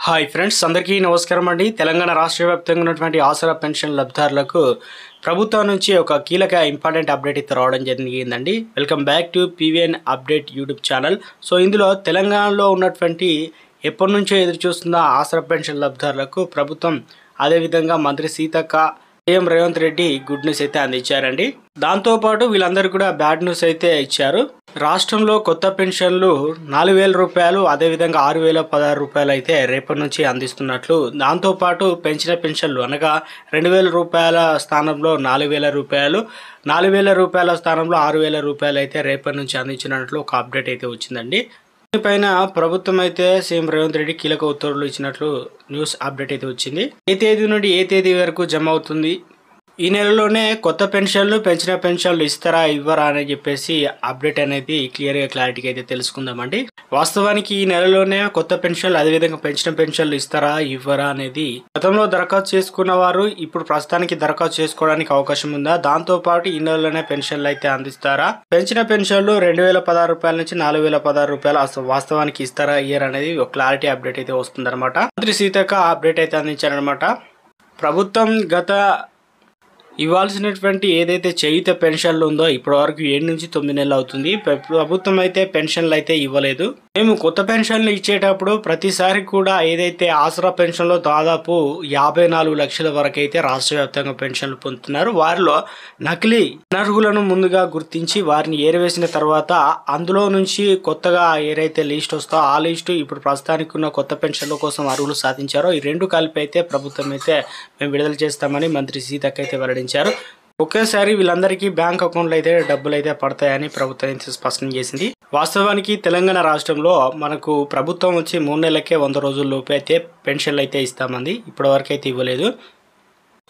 Hi friends, అందరికీ నమస్కారం అండి. తెలంగాణ రాష్ట్ర వ్యాప్తంగా ఉన్నటువంటి ఆసరా పెన్షన్ లబ్ధిదారులకు ప్రభుత్వం నుంచి ఒక కీలక ఇంపార్టెంట్ అప్డేట్ అయితే రావడం జరిగిందండి. Welcome back to PVN update YouTube channel. So ఇందులో తెలంగాణలో ఉన్నటువంటి ఎప్పటి నుంచో ఎదురు చూస్తున్న ఆసరా పెన్షన్ లబ్ధిదారులకు ప్రభుత్వం, అదేవిధంగా మంత్రి Seethakka, CM Revanth Reddy good news అయితే అందించారండి. దాంతోపాటు వీళ్ళందరూ కూడా బ్యాడ్ న్యూస్ అయితే ఇచ్చారు. రాష్ట్రంలో కొత్త పెన్షన్లు 4,000 రూపాయలు, అదేవిధంగా 6,016 రూపాయలు అయితే రేపటి నుంచి అందిస్తున్నట్లు, దాంతోపాటు పెంచిన పెన్షన్లు అనగా 2,000 రూపాయల స్థానంలో 4,000 రూపాయలు, 4,000 రూపాయల స్థానంలో 6,000 రూపాయలు అయితే రేపటి నుంచి అందించినట్లు ఒక అప్డేట్ అయితే వచ్చిందండి. దీనిపైన ప్రభుత్వం అయితే సీఎం రేవంత్ రెడ్డి కీలక ఉత్తర్వులు ఇచ్చినట్లు న్యూస్ అప్డేట్ అయితే వచ్చింది. ఏ తేదీ నుండి ఏ తేదీ వరకు జమ అవుతుంది, ఈ నెలలోనే కొత్త పెన్షన్లు, పెంచిన పెన్షన్లు ఇస్తారా ఇవ్వరా అని చెప్పేసి అప్డేట్ అనేది క్లారిటీగా అయితే తెలుసుకుందామండి. వాస్తవానికి ఈ నెలలోనే కొత్త పెన్షన్లు, అదేవిధంగా పెంచిన పెన్షన్లు ఇస్తారా ఇవ్వరా అనేది గతంలో దరఖాస్తు చేసుకున్న వారు ఇప్పుడు ప్రస్తుతానికి దరఖాస్తు చేసుకోవడానికి అవకాశం ఉందా, దాంతో పాటు ఈ నెలలోనే పెన్షన్లు అయితే అందిస్తారా, పెంచిన పెన్షన్లు 2,016 రూపాయల నుంచి 4,016 రూపాయలు అసలు వాస్తవానికి ఇస్తారా ఇయర్ అనేది ఒక క్లారిటీ అప్డేట్ అయితే వస్తుందన్నమాట. మంత్రి సీతక్క అప్డేట్ అయితే అందించారనమాట. ప్రభుత్వం గత ఇవ్వాల్సినటువంటి ఏదైతే చేయుత పెన్షన్లు ఉందో ఇప్పటి వరకు 7 నుంచి 9 నెలలు అవుతుంది. ప్రభుత్వం అయితే పెన్షన్లు అయితే ఇవ్వలేదు. మేము కొత్త పెన్షన్లు ఇచ్చేటప్పుడు ప్రతిసారి కూడా ఏదైతే ఆసరా పెన్షన్లో దాదాపు 54 లక్షల వరకు అయితే రాష్ట్ర వ్యాప్తంగా పెన్షన్లు పొందుతున్నారు. వారిలో నకిలీ అనర్హులను ముందుగా గుర్తించి వారిని ఏరివేసిన తర్వాత అందులో నుంచి కొత్తగా ఏదైతే లిస్ట్ వస్తో ఆ లిస్టు ఇప్పుడు ప్రస్తుతానికి ఉన్న కొత్త పెన్షన్ల కోసం అర్హులు సాధించారో ఈ రెండు కలిపి అయితే ప్రభుత్వం అయితే మేము విడుదల చేస్తామని మంత్రి సీతక్క అయితే వెల్లడించారు. ఒకేసారి వీళ్ళందరికీ బ్యాంక్ అకౌంట్లు అయితే డబ్బులు అయితే పడతాయని ప్రభుత్వం స్పష్టం చేసింది. వాస్తవానికి తెలంగాణ రాష్ట్రంలో మనకు ప్రభుత్వం వచ్చి 3 నెలలకే 100 రోజుల లోపు అయితే పెన్షన్లు అయితే ఇస్తామంది. ఇప్పటి వరకు అయితే ఇవ్వలేదు.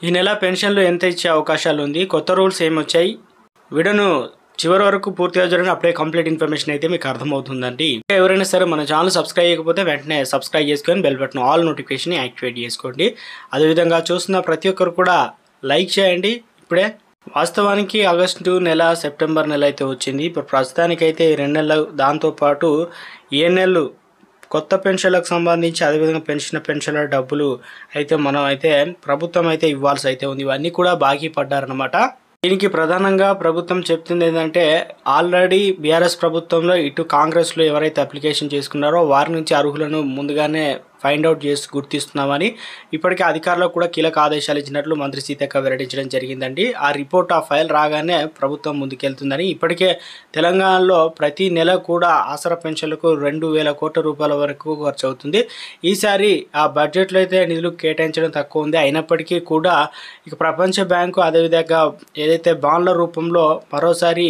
ఈ నెల పెన్షన్లు ఎంత ఇచ్చే అవకాశాలు ఉంది, కొత్త రూల్స్ ఏమొచ్చాయి, వీడియోను చివరి వరకు పూర్తిగా చూడండి. అప్పుడే కంప్లీట్ ఇన్ఫర్మేషన్ అయితే మీకు అర్థమవుతుందండి. ఎవరైనా సరే మన ఛానల్ సబ్స్క్రైబ్ చేయకపోతే వెంటనే సబ్స్క్రైబ్ చేసుకొని bell button all notification activate చేసుకోండి. అదేవిధంగా చూస్తున్న ప్రతి ఒక్కరు కూడా లైక్ చేయండి. ఇప్పుడే వాస్తవానికి ఆగస్టు నెల, సెప్టెంబర్ నెల అయితే వచ్చింది. ఇప్పుడు ప్రస్తుతానికైతే 2 నెలలు, దాంతోపాటు ఏ నెలలు కొత్త పెన్షన్లకు సంబంధించి, అదేవిధంగా పెన్షన్ల డబ్బులు అయితే మనం అయితే ప్రభుత్వం అయితే ఇవ్వాల్సి అయితే ఉంది. ఇవన్నీ కూడా బాకీ పడ్డారనమాట. దీనికి ప్రధానంగా ప్రభుత్వం చెప్తుంది ఏంటంటే, ఆల్రెడీ బీఆర్ఎస్ ప్రభుత్వంలో ఇటు కాంగ్రెస్లో ఎవరైతే అప్లికేషన్ చేసుకున్నారో వారి నుంచి అర్హులను ముందుగానే ఫైండ్ అవుట్ చేసి గుర్తిస్తున్నామని ఇప్పటికే అధికారులకు కూడా కీలక ఆదేశాలు ఇచ్చినట్లు మంత్రి సీతక్క వెల్లడించడం జరిగిందండి. ఆ రిపోర్ట్, ఆ ఫైల్ రాగానే ప్రభుత్వం ముందుకెళ్తుందని. ఇప్పటికే తెలంగాణలో ప్రతి నెల కూడా ఆసరా పెన్షన్లకు 2,000 కోట్ల రూపాయల వరకు ఖర్చు అవుతుంది. ఈసారి ఆ బడ్జెట్లో అయితే నిధులు కేటాయించడం తక్కువ ఉంది. అయినప్పటికీ కూడా ఇక ప్రపంచ బ్యాంకు, అదేవిధంగా ఏదైతే బాండ్ల రూపంలో మరోసారి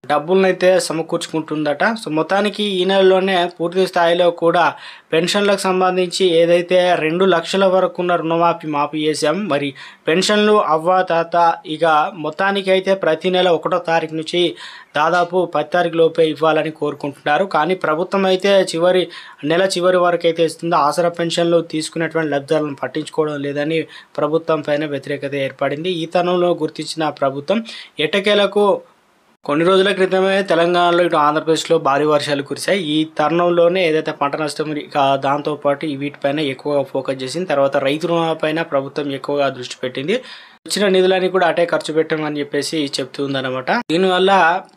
డబ్బులను అయితే సమకూర్చుకుంటుందట. సో మొత్తానికి ఈ నెలలోనే పూర్తి స్థాయిలో కూడా పెన్షన్లకు సంబంధించి ఏదైతే 2 లక్షల వరకు ఉన్న మాఫీ చేసాం. మరి పెన్షన్లు అవ్వ తాత ఇక మొత్తానికి అయితే ప్రతి నెల 1వ తారీఖు నుంచి దాదాపు 10 తారీఖు లోపే ఇవ్వాలని కోరుకుంటున్నారు. కానీ ప్రభుత్వం అయితే నెల చివరి వరకు అయితే ఇస్తుంది. ఆసరా పెన్షన్లు తీసుకునేటువంటి లబ్ధిదారులను పట్టించుకోవడం లేదని ప్రభుత్వం పైన వ్యతిరేకత ఏర్పడింది. ఈ తరుణంలో గుర్తించిన ప్రభుత్వం ఎట్టకేలకు కొన్ని రోజుల క్రితమే తెలంగాణలో, ఇటు ఆంధ్రప్రదేశ్లో భారీ వర్షాలు కురిశాయి. ఈ తరుణంలోనే ఏదైతే పంట నష్టం దాంతోపాటు వీటిపైన ఎక్కువగా ఫోకస్ చేసింది. తర్వాత రైతు రుణాలపైన ప్రభుత్వం ఎక్కువగా దృష్టి పెట్టింది. వచ్చిన నిధులని కూడా అటే ఖర్చు పెట్టమని చెప్పేసి చెప్తుందన్నమాట. దీనివల్ల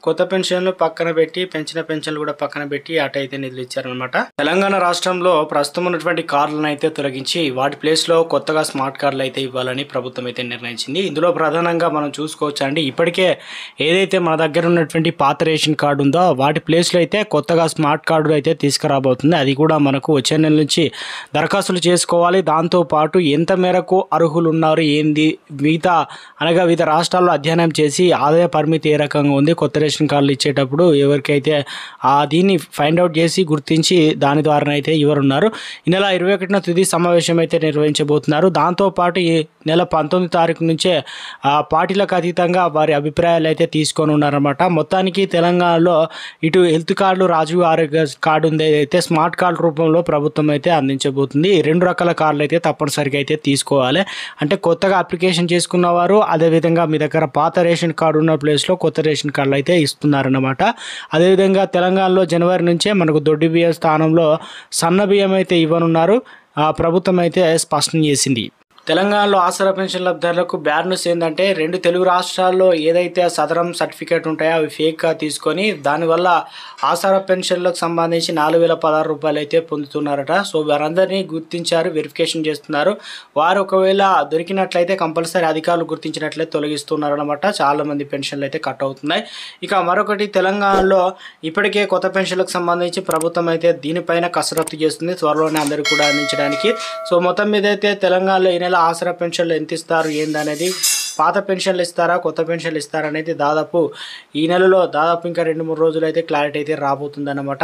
కొత్త పెన్షన్లు పక్కన పెట్టి, పెంచిన పెన్షన్లు కూడా పక్కన పెట్టి అటైతే నిధులు ఇచ్చారనమాట. తెలంగాణ రాష్ట్రంలో ప్రస్తుతం ఉన్నటువంటి కార్లను అయితే తొలగించి వాటి ప్లేస్ లో కొత్తగా స్మార్ట్ కార్డులు అయితే ఇవ్వాలని ప్రభుత్వం అయితే నిర్ణయించింది. ఇందులో ప్రధానంగా మనం చూసుకోవచ్చు అండి, ఇప్పటికే ఏదైతే మన దగ్గర ఉన్నటువంటి పాత రేషన్ కార్డు ఉందో వాటి ప్లేస్ లో అయితే కొత్తగా స్మార్ట్ కార్డు అయితే తీసుకురాబోతుంది. అది కూడా మనకు వచ్చే నెల నుంచి దరఖాస్తులు చేసుకోవాలి. దాంతో పాటు ఎంత మేరకు అర్హులు ఉన్నారు, ఏంది, వివిధ రాష్ట్రాల్లో అధ్యయనం చేసి ఆదాయ పరిమితి ఏ రకంగా ఉంది, కొత్త రేషన్ కార్డులు ఇచ్చేటప్పుడు ఎవరికైతే దీన్ని ఫైండ్ అవుట్ చేసి గుర్తించి దాని ద్వారా అయితే ఎవరున్నారు. ఈ నెల 21న తుది సమావేశం అయితే నిర్వహించబోతున్నారు. దాంతోపాటు ఈ నెల 19 తారీఖు నుంచే పార్టీలకు అతీతంగా వారి అభిప్రాయాలు అయితే తీసుకొని ఉన్నారన్నమాట. మొత్తానికి తెలంగాణలో ఇటు హెల్త్ కార్డులు, రాజీవ్ ఆరోగ్య కార్డు ఉంది, అయితే స్మార్ట్ కార్డు రూపంలో ప్రభుత్వం అయితే అందించబోతుంది. 2 రకాల కార్డులు అయితే తప్పనిసరిగా అయితే తీసుకోవాలి. అంటే కొత్తగా అప్లికేషన్ చేసుకున్నవారు, అదేవిధంగా మీ దగ్గర పాత రేషన్ కార్డు ఉన్న ప్లేస్లో కొత్త రేషన్ కార్డులు అయితే ఇస్తున్నారన్నమాట. అదేవిధంగా తెలంగాణలో జనవరి నుంచే మనకు దొడ్డి బియ్యం స్థానంలో సన్న బియ్యం అయితే ఇవ్వనున్నారు. ప్రభుత్వం అయితే స్పష్టం చేసింది. తెలంగాణలో ఆసరా పెన్షన్ లబ్ధిదారులకు బ్యాడ్ న్యూస్ ఏంటంటే 2 తెలుగు రాష్ట్రాల్లో ఏదైతే సదరం సర్టిఫికేట్ ఉంటాయో అవి ఫేక్గా తీసుకొని దానివల్ల ఆసరా పెన్షన్లకు సంబంధించి 4016 రూపాయలు అయితే పొందుతున్నారట. సో వారందరినీ గుర్తించారు, వెరిఫికేషన్ చేస్తున్నారు. వారు ఒకవేళ దొరికినట్లయితే కంపల్సరీ అధికారులు గుర్తించినట్లయితే తొలగిస్తున్నారు అనమాట. చాలామంది పెన్షన్లు అయితే కట్ అవుతున్నాయి. ఇక మరొకటి, తెలంగాణలో ఇప్పటికే కొత్త పెన్షన్లకు సంబంధించి ప్రభుత్వం అయితే దీనిపైన కసరత్తు చేస్తుంది, త్వరలోనే అందరికీ కూడా అందించడానికి. సో మొత్తం మీద అయితే తెలంగాణలో ఈ నెల ఆసరా పెన్షన్లు ఎంత ఇస్తారు ఏందనేది, పాత పెన్షన్లు ఇస్తారా కొత్త పెన్షన్లు ఇస్తారా అనేది దాదాపు ఈ నెలలో దాదాపు ఇంకా 2-3 రోజులు అయితే క్లారిటీ అయితే రాబోతుంది అన్నమాట.